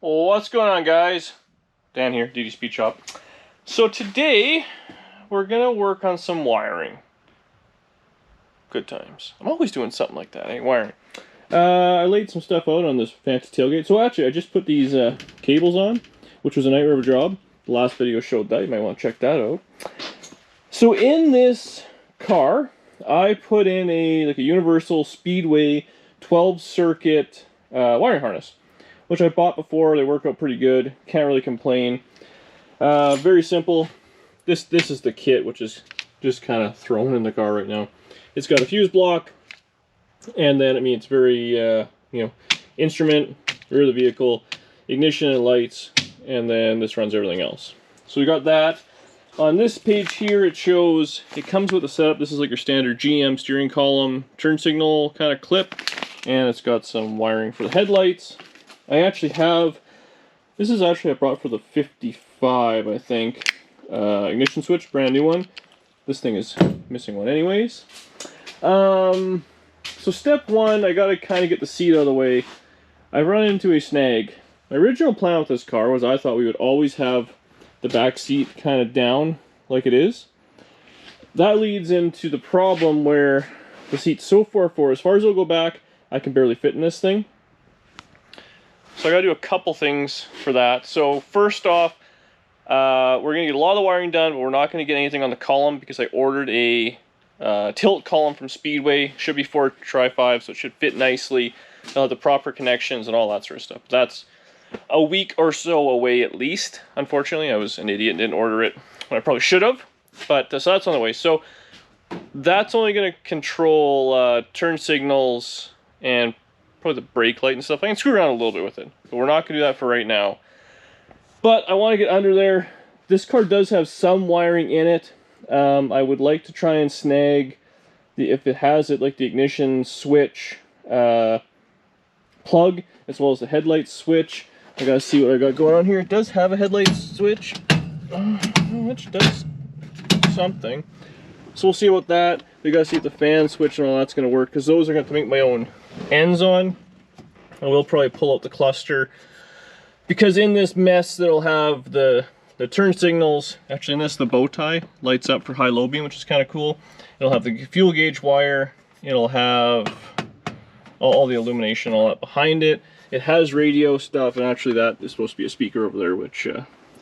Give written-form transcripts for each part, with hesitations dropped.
What's going on, guys? Dan here, DD Speed Shop. So today we're gonna work on some wiring. Good times. I'm always doing something like that, wiring. I laid some stuff out on this fancy tailgate. So actually, I just put these cables on, which was a nightmare of a job. The last video showed that. You might want to check that out. So in this car, I put in a universal Speedway 12 circuit wiring harness, which I bought before. They work out pretty good. Can't really complain. Very simple. This is the kit, which is just kind of thrown in the car right now. It's got a fuse block, and then it's very instrument, rear of the vehicle, ignition and lights, and then this runs everything else. So we got that. On this page here, it comes with a setup. This is like your standard GM steering column, turn signal kind of clip, and it's got some wiring for the headlights. I actually have, this is actually I brought for the 55, I think. Ignition switch, brand new one. This thing is missing one anyways. So step one, I gotta kind of get the seat out of the way. I run into a snag. My original plan with this car was I thought we would always have the back seat kind of down like it is. That leads into the problem where the seat's so far forward. As far as it'll go back, I can barely fit in this thing. So I gotta do a couple things for that. So first off, we're gonna get a lot of the wiring done, but we're not gonna get anything on the column because I ordered a tilt column from Speedway. Should be 4x5, so it should fit nicely. It'll have the proper connections and all that sort of stuff. That's a week or so away at least. Unfortunately, I was an idiot and didn't order it when I probably should have. But so that's on the way. So that's only gonna control turn signals and probably the brake light and stuff. I can screw around a little bit with it, but we're not going to do that for right now. But I want to get under there. This car does have some wiring in it. I would like to try and snag, if it has it, like the ignition switch plug, as well as the headlight switch. I gotta see what I got going on here. It does have a headlight switch, which does something. So we'll see about that. We gotta see if the fan switch and all that's gonna work, because those are gonna have to make my own ends on. I will probably pull out the cluster, because in this mess that'll have the turn signals. Actually, in this, the bow tie lights up for high-low beam, which is kind of cool. It'll have the fuel gauge wire. It'll have all the illumination, all that behind it. It has radio stuff, and actually that is supposed to be a speaker over there, which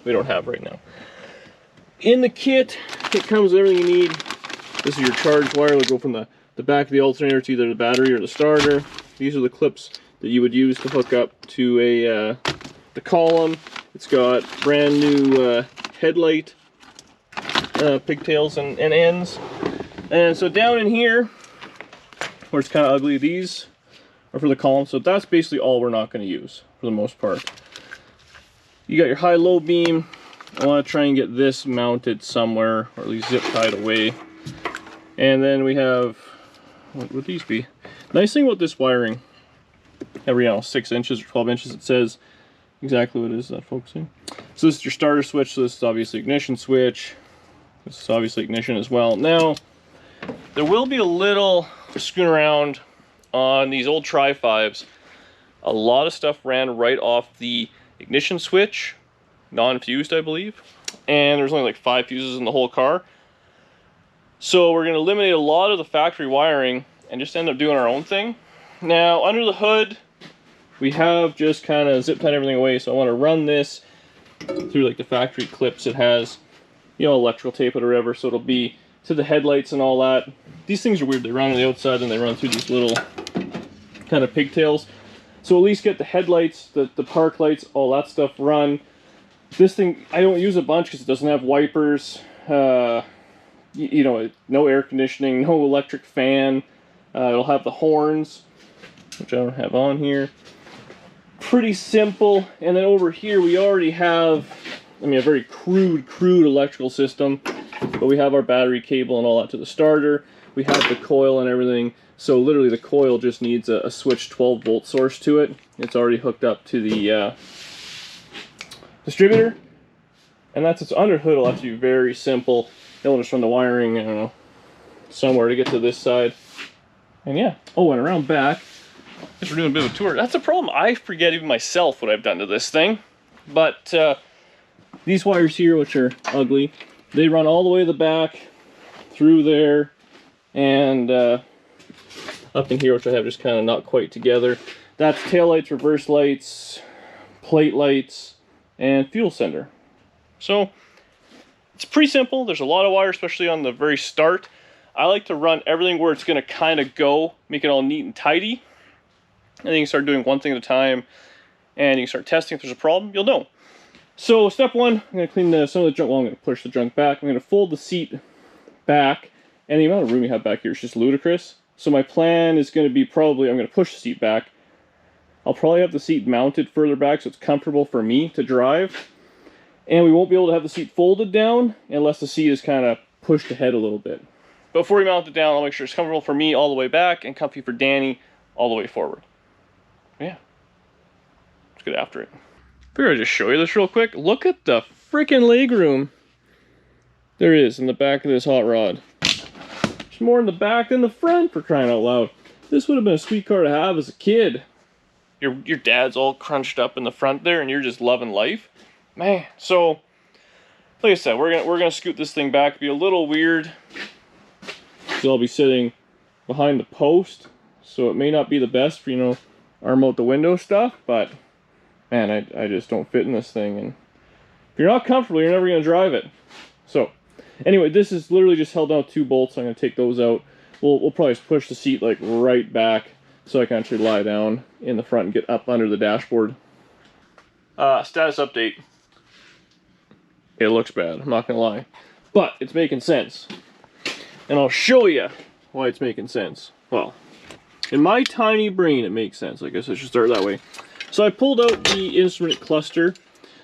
we don't have right now. In the kit, it comes with everything you need. This is your charge wire. It'll go from the back of the alternator to either the battery or the starter. These are the clips that you would use to hook up to the column. It's got brand new headlight pigtails and ends. And so down in here, where it's kind of ugly, these are for the column. So that's basically all we're not going to use for the most part. You got your high-low beam. I want to try and get this mounted somewhere, or at least zip tied away. And then we have, what would these be? Nice thing about this wiring, every 6 inches or 12 inches, it says exactly what it is. Is that focusing? So this is your starter switch. So this is obviously ignition switch. This is obviously ignition as well. Now, there will be a little screwing around on these old Tri-5s. A lot of stuff ran right off the ignition switch, non-fused, I believe. And there's only like 5 fuses in the whole car. So we're going to eliminate a lot of the factory wiring and just end up doing our own thing. Now, under the hood, we have just kind of zip tied everything away. So I want to run this through like the factory clips. It has, electrical tape or whatever, so it'll be to the headlights and all that. These things are weird. They run on the outside and they run through these little kind of pigtails. So at least get the headlights, the park lights, all that stuff run. This thing, I don't use a bunch because it doesn't have wipers. No air conditioning, no electric fan. It'll have the horns, which I don't have on here. Pretty simple. And then over here we already have, a very crude electrical system, but we have our battery cable and all that to the starter. We have the coil and everything. So literally the coil just needs a switched 12-volt source to it. It's already hooked up to the distributor. And that's its under hood. It'll have to be very simple. They'll just run the wiring, somewhere to get to this side. And yeah. Oh, and around back, guess we're doing a bit of a tour. That's a problem. I forget even myself what I've done to this thing. But these wires here, which are ugly, they run all the way to the back, through there, and up in here, which I have just kind of not quite together. That's tail lights, reverse lights, plate lights, and fuel sender. So it's pretty simple. There's a lot of wire, especially on the very start. I like to run everything where it's going to kind of go, make it all neat and tidy. And then you can start doing one thing at a time, and you can start testing. If there's a problem, you'll know. So step one, I'm going to clean some of the junk. Well, I'm going to push the junk back. I'm going to fold the seat back, and the amount of room you have back here is just ludicrous. So my plan is going to be probably, I'm going to push the seat back. I'll probably have the seat mounted further back so it's comfortable for me to drive. And we won't be able to have the seat folded down unless the seat is kind of pushed ahead a little bit. But before we mount it down, I'll make sure it's comfortable for me all the way back and comfy for Danny all the way forward. Yeah. Let's get after it. Figure I'll just show you this real quick. Look at the freaking legroom there is in the back of this hot rod. There's more in the back than the front, for crying out loud. This would have been a sweet car to have as a kid. Your dad's all crunched up in the front there, and you're just loving life, man. So, like I said, we're gonna scoot this thing back. It'll be a little weird, so I'll be sitting behind the post, so it may not be the best for, you know, arm out the window stuff, but man, I just don't fit in this thing, and if you're not comfortable, you're never gonna drive it. So, anyway, this is literally just held down with 2 bolts. I'm gonna take those out. We'll probably just push the seat like right back so I can actually lie down in the front and get up under the dashboard. Status update. It looks bad, I'm not gonna lie, but it's making sense, and I'll show you why it's making sense. Well, in my tiny brain, it makes sense. I guess I should start that way. So I pulled out the instrument cluster.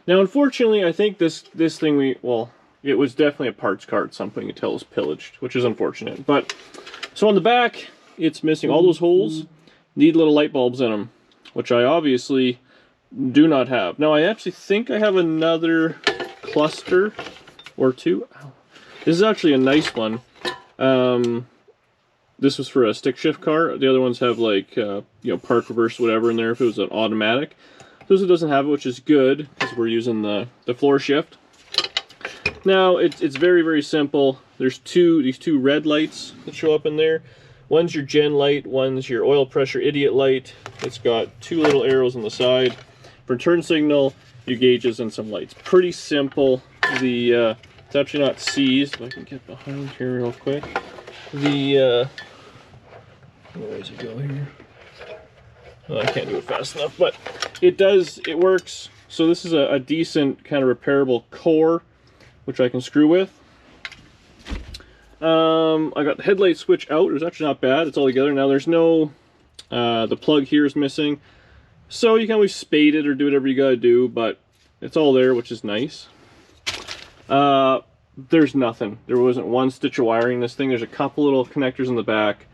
Now, unfortunately, I think this thing it was definitely a parts car at some point. You can tell it was pillaged, which is unfortunate. But so on the back, it's missing all those holes. Need little light bulbs in them, which I obviously do not have. Now, I actually think I have another cluster or 2. This is actually a nice one. This was for a stick shift car. The other ones have like, you know, park reverse, whatever in there if it was an automatic. This one doesn't have it, which is good because we're using the floor shift. Now, it's very, very simple. There's these two red lights that show up in there. One's your gen light, one's your oil pressure idiot light. It's got 2 little arrows on the side. For turn signal, your gauges and some lights. Pretty simple. It's actually not seized. If I can get behind here real quick. Where does it go here? Oh, I can't do it fast enough, but it works. So this is a decent kind of repairable core, which I can screw with. I got the headlight switch out. It was actually not bad. It's all together. Now there's no, the plug here is missing. So you can always spade it or do whatever you gotta do, but it's all there, which is nice. There's nothing. There wasn't one stitch of wiring in this thing. There's a couple little connectors in the back,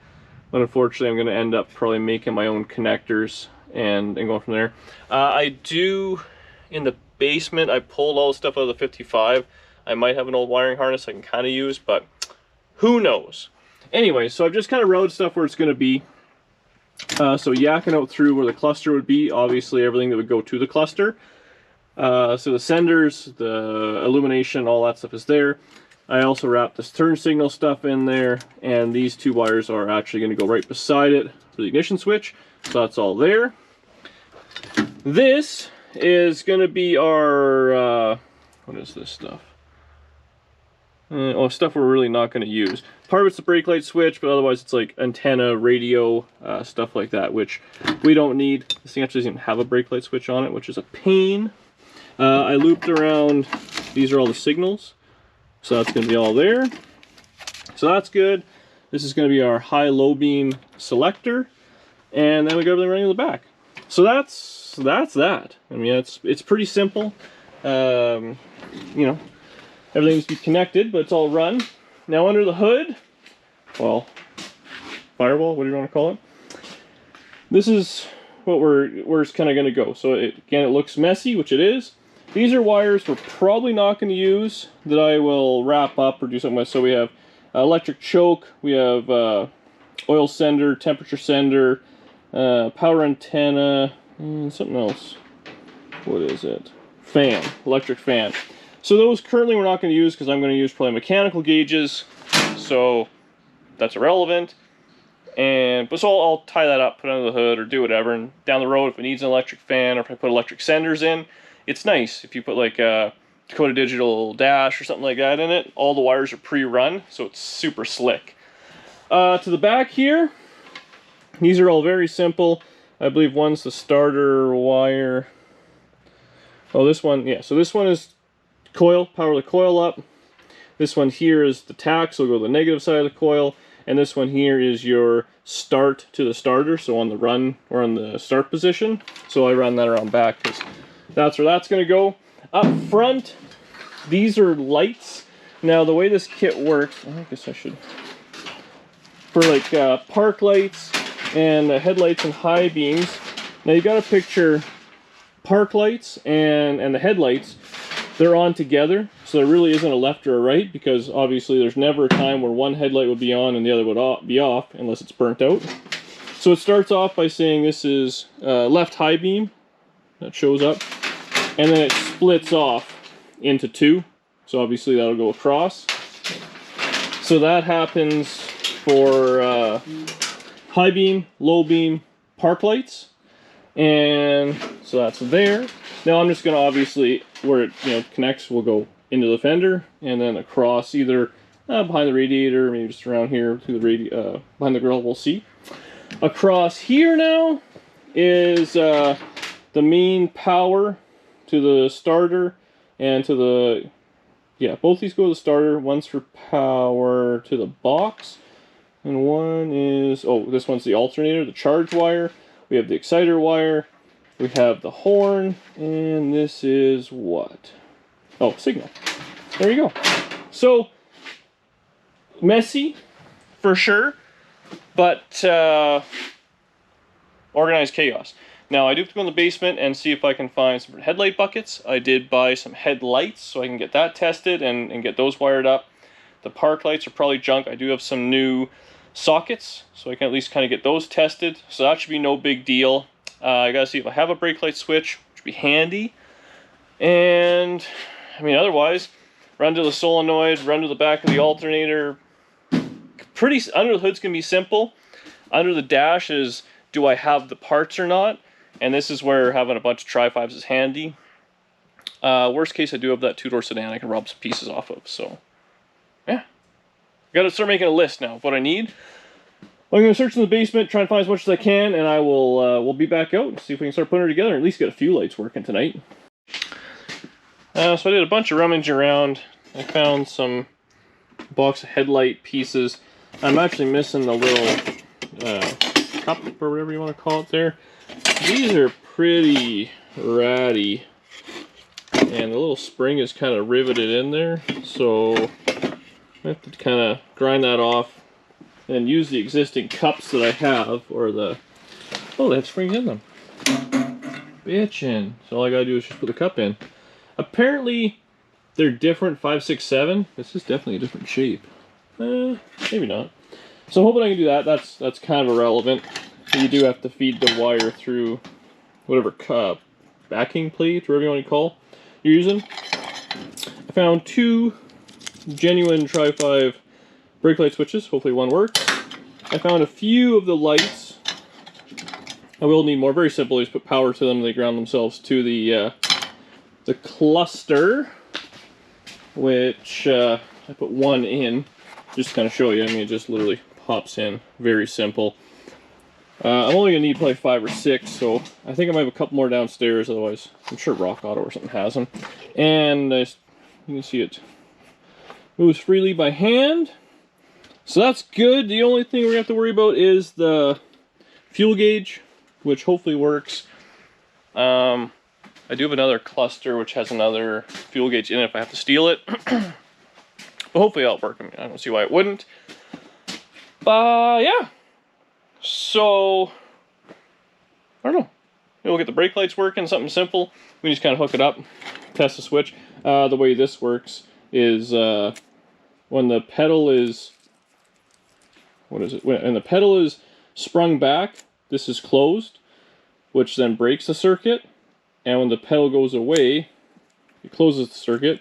but unfortunately I'm going to end up probably making my own connectors and going from there. I do, in the basement, I pulled all the stuff out of the 55. I might have an old wiring harness I can kind of use, but who knows. Anyway, so I've just kind of routed stuff where it's going to be. So yakking out through where the cluster would be, obviously everything that would go to the cluster. So the senders, the illumination, all that stuff is there. I also wrapped this turn signal stuff in there, and these 2 wires are actually going to go right beside it for the ignition switch. So that's all there. This is going to be our, what is this stuff? Stuff we're really not going to use. Part of it's the brake light switch, but otherwise it's like antenna, radio, stuff like that, which we don't need. This thing actually doesn't even have a brake light switch on it, which is a pain. I looped around, these are all the signals, so that's going to be all there. So that's good. This is going to be our high-low beam selector, and then we got everything running in the back. So that's that. I mean, it's pretty simple. You know, everything needs to be connected, but it's all run. Now under the hood, well, firewall, what do you want to call it? This is what where it's kind of going to go. So again, it looks messy, which it is. These are wires we're probably not going to use that I will wrap up or do something with. So we have electric choke, we have oil sender, temperature sender, power antenna, and something else. What is it? Fan, electric fan. So those currently we're not going to use because I'm going to use probably mechanical gauges, so that's irrelevant. But so I'll tie that up, put it under the hood, or do whatever. And down the road, if it needs an electric fan, or if I put electric senders in, it's nice if you put like a Dakota Digital dash or something like that in it. All the wires are pre-run, so it's super slick. To the back here, these are all very simple. I believe one's the starter wire. Oh, this one, yeah. So this one is coil, power the coil up. This one here is the tach, so we'll go to the negative side of the coil. And this one here is your start to the starter, so on the run or on the start position. So I run that around back because that's where that's going to go. Up front, these are lights. Now the way this kit works, I guess I should, for like park lights and headlights and high beams. Now you got to picture park lights and the headlights. They're on together, so there really isn't a left or a right, because obviously there's never a time where one headlight would be on and the other would be off unless it's burnt out. So it starts off by saying this is left high beam that shows up, and then it splits off into two, so obviously that'll go across. So that happens for high beam, low beam, park lights, and so that's there. Now I'm just going to obviously, where it connects, will go into the fender and then across either behind the radiator, maybe just around here to the behind the grill. We'll see. Across here now is the main power to the starter and to the both these go to the starter. One's for power to the box, and one is this one's the alternator, the charge wire. We have the exciter wire. We have the horn, and this is what? Oh, signal. There you go. So, messy, for sure, but organized chaos. Now, I do have to go in the basement and see if I can find some headlight buckets. I did buy some headlights, so I can get that tested and get those wired up. The park lights are probably junk. I do have some new sockets, so I can at least kind of get those tested. So that should be no big deal. I gotta see if I have a brake light switch, which would be handy. And I mean, otherwise, run to the solenoid, run to the back of the alternator. Under the hood's gonna be simple. Under the dash is, do I have the parts or not? And this is where having a bunch of Tri-5s is handy. Worst case, I do have that two-door sedan I can rob some pieces off of. So, yeah, gotta start making a list now of what I need. I'm going to search in the basement, try and find as much as I can, and I will we'll be back out and see if we can start putting her together, and at least get a few lights working tonight. So I did a bunch of rummaging around. I found some box of headlight pieces. I'm actually missing the little cup or whatever you want to call it there. These are pretty ratty, and the little spring is kind of riveted in there, so I have to kind of grind that off and use the existing cups that I have, or the... Oh, they have springs in them. Bitchin'. So all I gotta do is just put the cup in. Apparently, they're different, 5, 6, 7. This is definitely a different shape. Maybe not. So I'm hoping I can do that. That's kind of irrelevant. You do have to feed the wire through whatever cup, backing plate, whatever you want to call you're using. I found 2 genuine Tri-5 brake light switches. Hopefully one works. I found a few of the lights. I will need more. Very simple. You just put power to them. They ground themselves to the cluster, which I put one in. Just to kind of show you. I mean, it just literally pops in. Very simple. I'm only going to need probably 5 or 6, so I think I might have a couple more downstairs. Otherwise, I'm sure Rock Auto or something has them. And you can see it moves freely by hand. So that's good. The only thing we're going to have to worry about is the fuel gauge, which hopefully works. I do have another cluster which has another fuel gauge in it if I have to steal it. But hopefully that'll work. I mean, I don't see why it wouldn't. Yeah. So, I don't know. Maybe we'll get the brake lights working, something simple. We just kind of hook it up, test the switch. The way this works is when the pedal is... What is it? When the pedal is sprung back, this is closed, which then breaks the circuit, and when the pedal goes away, it closes the circuit,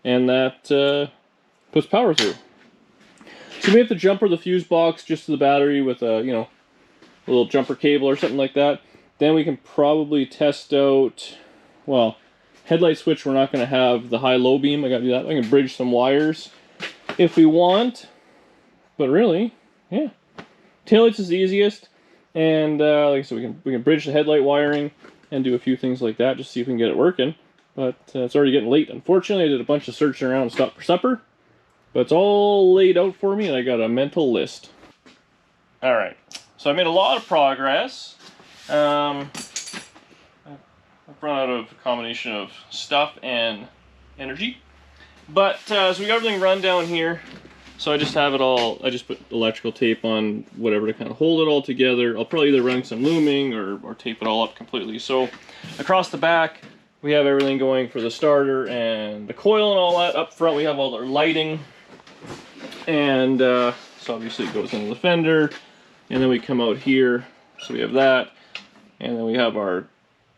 and that puts power through. So we have to jumper the fuse box just to the battery with a, you know, a little jumper cable or something like that. Then we can probably test out, well, headlight switch, we're not going to have the high-low beam. I got to do that. I can bridge some wires if we want, but really, yeah. Taillights is the easiest, and like I said, we can bridge the headlight wiring and do a few things like that, just see if we can get it working. But it's already getting late. Unfortunately, I did a bunch of searching around and stopped for supper, but it's all laid out for me, and I got a mental list. All right, so I made a lot of progress. I've run out of a combination of stuff and energy, but so we got everything run down here. So I just have it all, I just put electrical tape on whatever to kind of hold it all together. I'll probably either run some looming or tape it all up completely. So across the back, we have everything going for the starter and the coil and all that. Up front, we have all our lighting. And so obviously it goes into the fender. And then we come out here, so we have that. And then we have our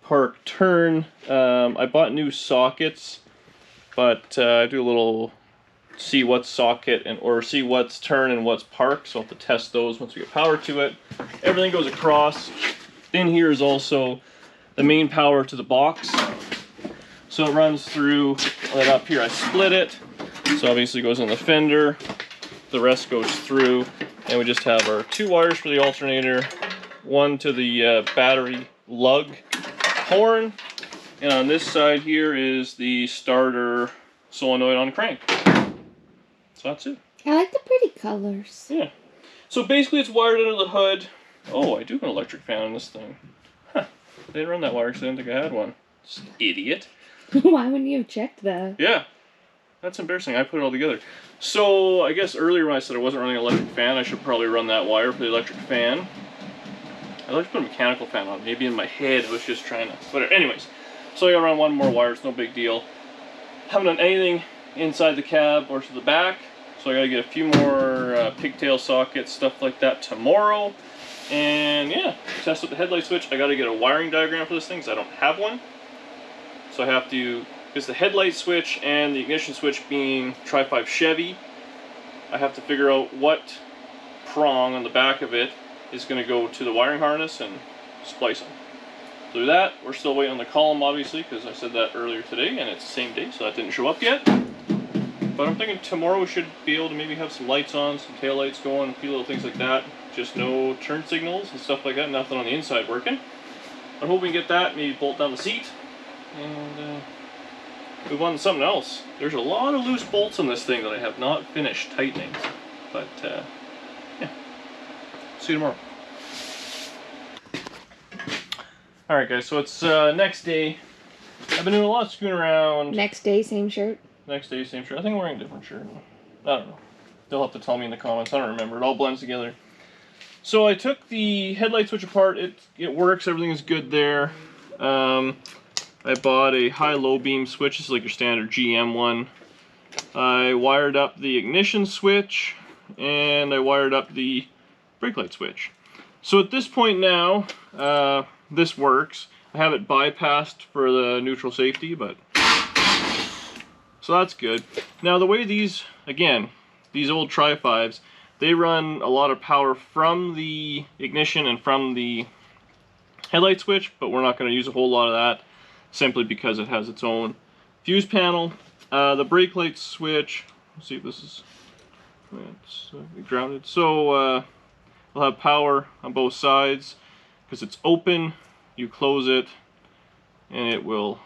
park turn. I bought new sockets, but I do a little see what's socket or see what's turn and what's park, so I'll have to test those once we get power to it. Everything goes across. In here is also the main power to the box, so it runs through. And up here I split it, so obviously it goes in the fender, the rest goes through, and we just have our 2 wires for the alternator, one to the battery lug horn, and on this side here is the starter solenoid on crank. So that's it. I like the pretty colors. Yeah. So basically it's wired under the hood. Oh, I do have an electric fan on this thing. Huh. They didn't run that wire because I didn't think I had one. Just idiot. Why wouldn't you have checked that? Yeah. That's embarrassing. I put it all together. So I guess earlier when I said I wasn't running an electric fan, I should probably run that wire for the electric fan. I'd like to put a mechanical fan on. Maybe in my head I was just trying to... Whatever. Anyways. So I gotta run one more wire. It's no big deal. Haven't done anything inside the cab or to the back. So I gotta get a few more pigtail sockets, stuff like that tomorrow. And yeah, test with the headlight switch. I gotta get a wiring diagram for this thing because I don't have one. So I have to, because the headlight switch and the ignition switch being Tri-5 Chevy, I have to figure out what prong on the back of it is gonna go to the wiring harness and splice them. Do that. We're still waiting on the column, obviously, because I said that earlier today, and it's the same day, so that didn't show up yet. But I'm thinking tomorrow we should be able to maybe have some lights on, some tail lights going, a few little things like that. Just no turn signals and stuff like that, nothing on the inside working. I'm hoping we get that, maybe bolt down the seat, and move on to something else. There's a lot of loose bolts on this thing that I have not finished tightening. But, yeah. See you tomorrow. Alright guys, so it's next day. I've been doing a lot of screwing around. Next day, same shirt? Next day, same shirt. I think I'm wearing a different shirt. I don't know. They'll have to tell me in the comments. I don't remember. It all blends together. So I took the headlight switch apart. It works. Everything is good there. I bought a high-low beam switch. This is like your standard GM one. I wired up the ignition switch, and I wired up the brake light switch. So at this point now, this works. I have it bypassed for the neutral safety, but so that's good. Now the way these, again, these old Tri-5s, they run a lot of power from the ignition and from the headlight switch, but we're not going to use a whole lot of that simply because it has its own fuse panel. The brake light switch, let's see if this is grounded. So we'll have power on both sides because it's open. You close it and it will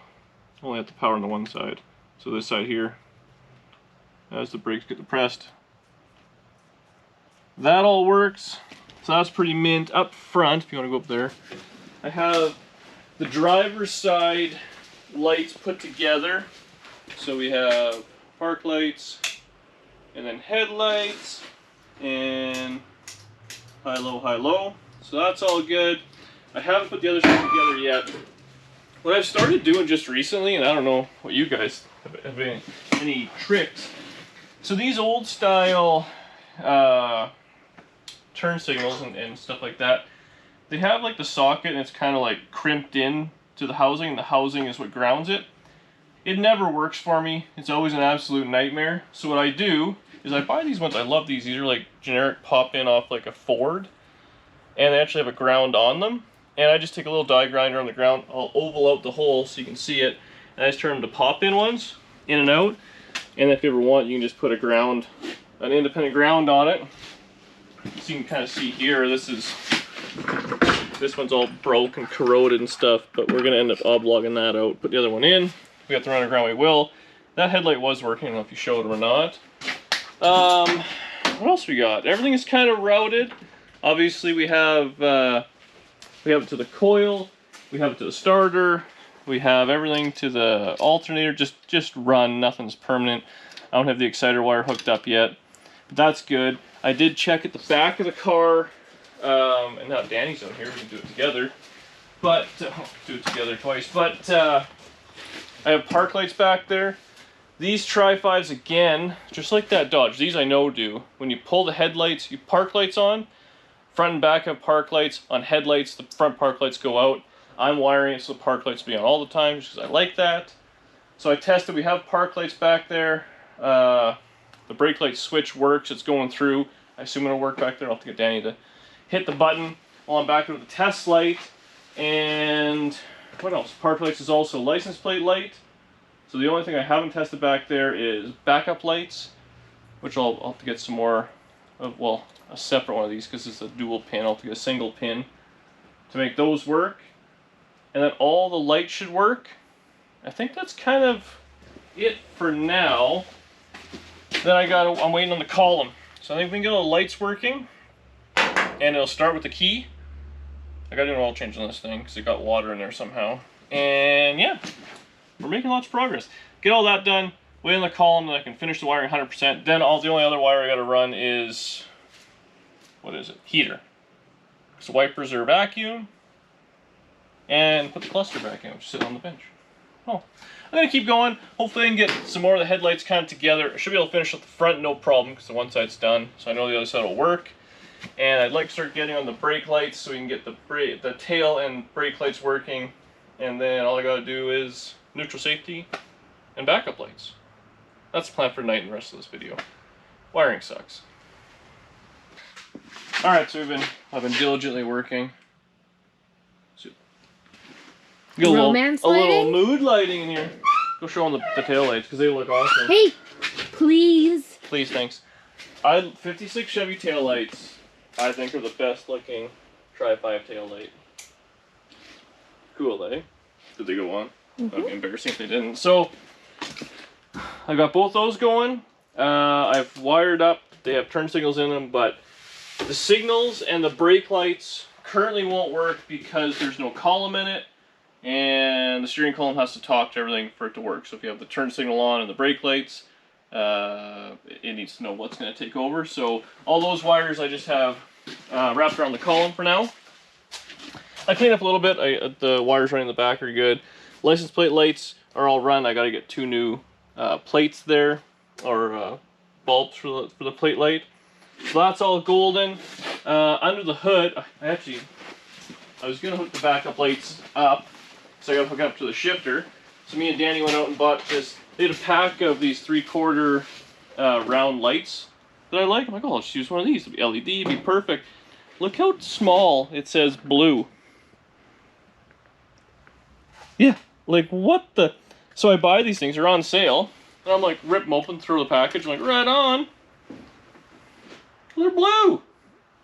only have the power on the one side. So this side here, as the brakes get depressed, that all works. So that's pretty mint. Up front, if you want to go up there, I have the driver's side lights put together. So we have park lights, and then headlights, and high-low, high-low. So that's all good. I haven't put the other stuff together yet. What I've started doing just recently, and I don't know what you guys have any tricks. So these old style turn signals and stuff like that, they have like the socket and it's kind of like crimped in to the housing, and the housing is what grounds it. It never works for me. It's always an absolute nightmare. So what I do is I buy these ones. I love these. These are like generic pop-in off like a Ford, and they actually have a ground on them. And I just take a little die grinder on the ground. I'll oval out the hole so you can see it, and I just turn them to pop-in ones, in and out. And if you ever want, you can just put a ground, an independent ground on it. So you can kind of see here, this one's all broke and corroded and stuff, but we're gonna end up oblogging that out. Put the other one in. If we have to run underground, we will. That headlight was working. I don't know if you showed it or not. What else we got? Everything is kind of routed. Obviously, we have it to the coil, we have it to the starter, we have everything to the alternator. Just run. Nothing's permanent. I don't have the exciter wire hooked up yet, but that's good. I did check at the back of the car, and now Danny's out here. We can do it together. But do it together twice. But I have park lights back there. These Tri-5s, again, just like that Dodge, these I know do. When you pull the headlights, you park lights on, front and back have park lights. On headlights, the front park lights go out. I'm wiring it so the park lights be on all the time just because I like that. So I tested, we have park lights back there. The brake light switch works, it's going through. I assume it'll work back there. I'll have to get Danny to hit the button while I'm back with the test light. And what else? Park lights is also license plate light. So the only thing I haven't tested back there is backup lights, which I'll have to get some more of, well, a separate one of these because it's a dual pin. I'll have to get a single pin to make those work. And then all the lights should work. I think that's kind of it for now. Then I'm waiting on the column. So I think we can get all the lights working, and it'll start with the key. I gotta do an oil change on this thing because it got water in there somehow. And yeah, we're making lots of progress. Get all that done, wait on the column, then I can finish the wiring 100%. Then the only other wire I gotta run is, what is it? Heater. So wipers are vacuum, and put the cluster back in, which is sitting on the bench. Oh, I'm gonna keep going. Hopefully I can get some more of the headlights kind of together. I should be able to finish at the front, no problem, because the one side's done. So I know the other side will work. And I'd like to start getting on the brake lights so we can get the tail and brake lights working. And then all I gotta do is neutral safety and backup lights. That's the plan for tonight and the rest of this video. Wiring sucks. Alright, so I've been diligently working. Get a little mood lighting in here. Go show them the tail lights because they look awesome. Hey, please. Please, thanks. 56 Chevy tail lights, I think, are the best looking Tri-5 tail light. Cool, eh? Did they go on? That would be embarrassing if they didn't. So I got both those going. I've wired up. They have turn signals in them, but the signals and the brake lights currently won't work because there's no column in it. And the steering column has to talk to everything for it to work. So if you have the turn signal on and the brake lights, it needs to know what's going to take over. So all those wires I just have wrapped around the column for now. I cleaned up a little bit. The wires running in the back are good. License plate lights are all run. I got to get 2 new plates there, or bulbs for the plate light. So that's all golden. Under the hood, I was going to hook the backup lights up. So I got to hook it up to the shifter. So me and Danny went out and bought this. They had a pack of these 3/4 round lights that I like. I'm like, oh, I'll just use one of these. It'll be LED, it'll be perfect. Look how small it says blue. Yeah, like what the? So I buy these things, they're on sale. And I'm like, rip them open, throw the package. I'm like, right on. They're blue.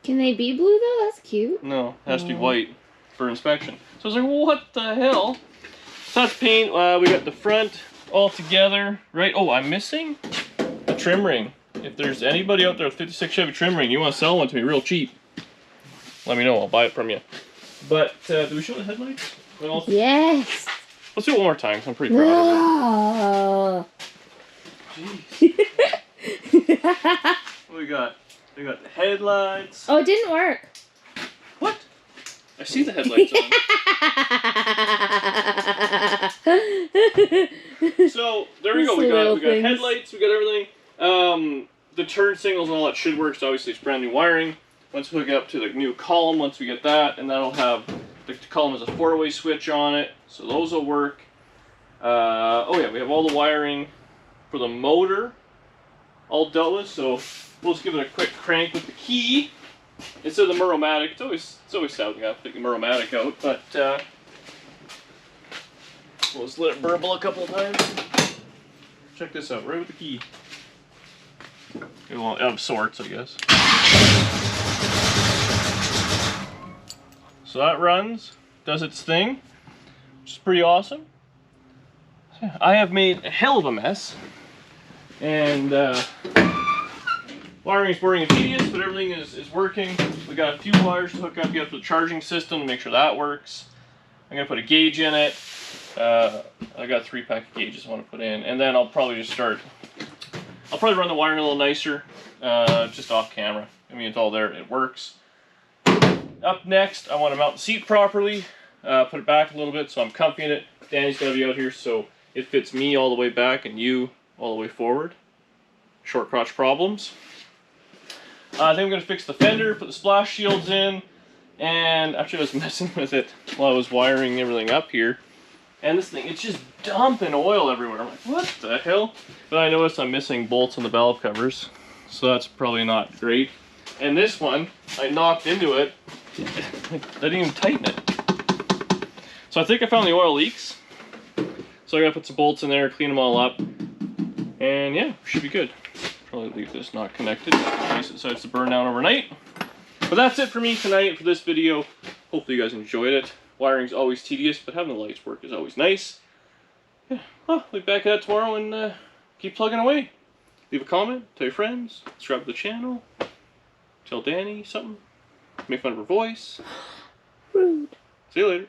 Can they be blue though? That's cute. No, it has to be white for inspection. So I was like, what the hell? So that's paint. We got the front all together, right? Oh, I'm missing the trim ring. If there's anybody out there with 56 Chevy trim ring, you want to sell one to me real cheap, let me know. I'll buy it from you. But do we show the headlights? Yes. Let's do it one more time. I'm pretty proud of it. Jeez. What we got? We got the headlights. Oh, it didn't work. What? I see the headlights on. So there we go. We got headlights. We got everything. The turn signals and all that should work. So obviously it's brand new wiring. once we hook it up to the new column, once we get that, and that'll have, the column has a 4-way switch on it, so those will work. Oh yeah, we have all the wiring for the motor all dealt with, so we'll just give it a quick crank with the key instead of the Muromatic. It's always sad we gotta take the Muromatic out, but we'll just let it burble a couple of times. Check this out, right with the key. Well, of sorts, I guess. So that runs, does its thing, which is pretty awesome. I have made a hell of a mess, and wiring is boring and tedious, but everything is working. We got a few wires to hook up, get up to the charging system to make sure that works. I'm gonna put a gauge in it. I got a 3-pack of gauges I want to put in, and then I'll probably just start. I'll probably run the wiring a little nicer, just off camera. I mean, it's all there, it works. Up next, I want to mount the seat properly, put it back a little bit so I'm comfy in it. Danny's gonna be out here so it fits me all the way back and you all the way forward. Short crotch problems. Then I'm going to fix the fender, put the splash shields in, and actually I was messing with it while I was wiring everything up here. And this thing, it's just dumping oil everywhere. I'm like, what the hell? But I noticed I'm missing bolts on the valve covers, so that's probably not great. And this one, I knocked into it, I didn't even tighten it. So I think I found the oil leaks. So I gotta put some bolts in there, clean them all up, and yeah, should be good. Probably leave this not connected in case it decides to burn down overnight. But that's it for me tonight for this video. Hopefully you guys enjoyed it. Wiring's always tedious, but having the lights work is always nice. Yeah, well, we'll be back at it tomorrow and keep plugging away. Leave a comment, tell your friends, subscribe to the channel, tell Danny something, make fun of her voice. Rude. See you later.